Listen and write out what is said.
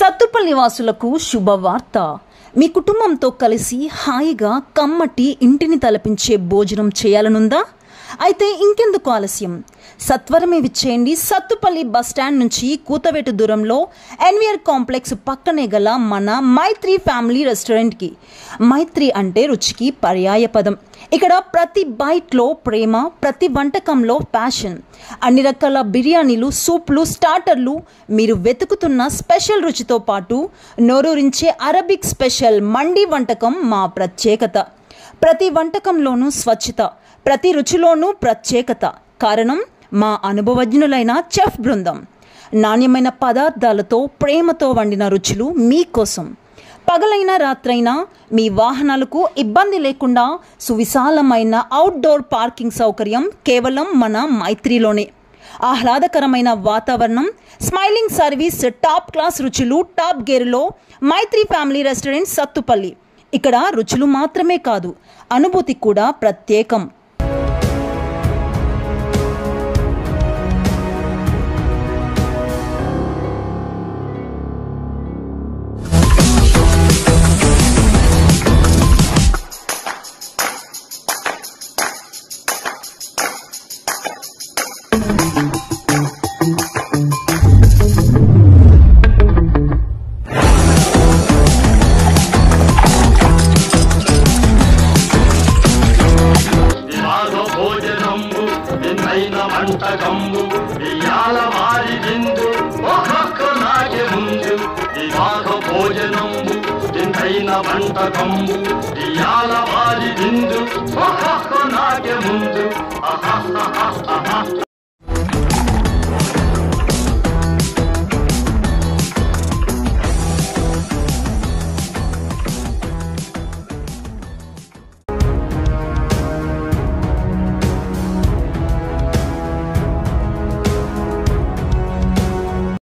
సత్తుపల్లి వాసులకు శుభవార్త. మీ కుటుంబంతో కలిసి హాయిగా కమ్మటి ఇంటిని తలపించే భోజనం చేయాలనుందా? అయితే ఇంకెందుకు ఆలస్యం, సత్వరమే విచ్చేయండి. సత్తుపల్లి బస్టాండ్ నుంచి కూతవేటు దూరంలో ఎన్విఆర్ కాంప్లెక్స్ పక్కనే గల మన మైత్రి ఫ్యామిలీ రెస్టారెంట్కి. మైత్రి అంటే రుచికి పర్యాయ పదం. ఇక్కడ ప్రతి బైట్లో ప్రేమ, ప్రతి వంటకంలో ప్యాషన్. అన్ని రకాల బిర్యానీలు, సూప్లు, స్టార్టర్లు, మీరు వెతుకుతున్న స్పెషల్ రుచితో పాటు నోరూరించే అరబిక్ స్పెషల్ మండి వంటకం మా ప్రత్యేకత. ప్రతి వంటకంలోనూ స్వచ్ఛత, ప్రతి రుచిలోనూ ప్రత్యేకత. కారణం మా అనుభవజ్ఞులైన చెఫ్ బృందం. నాణ్యమైన పదార్థాలతో ప్రేమతో వండిన రుచులు మీకోసం. పగలైనా రాత్రైనా మీ వాహనాలకు ఇబ్బంది లేకుండా సువిశాలమైన అవుట్డోర్ పార్కింగ్ సౌకర్యం కేవలం మన మైత్రిలోనే. ఆహ్లాదకరమైన వాతావరణం, స్మైలింగ్ సర్వీస్, టాప్ క్లాస్ రుచులు టాప్ గేర్లో మైత్రి ఫ్యామిలీ రెస్టారెంట్ సత్తుపల్లి. ఇక్కడ రుచులు మాత్రమే కాదు, అనుభూతి కూడా ప్రత్యేకం. వంటకంబు ఇయాల వారి విందు ఒక్కొక్క నాగే ముందు వివాహ భోజనంబు వింతైన వంటకంబు ఇయాల వారి విందు ఒక్కొక్క నాగే ముందు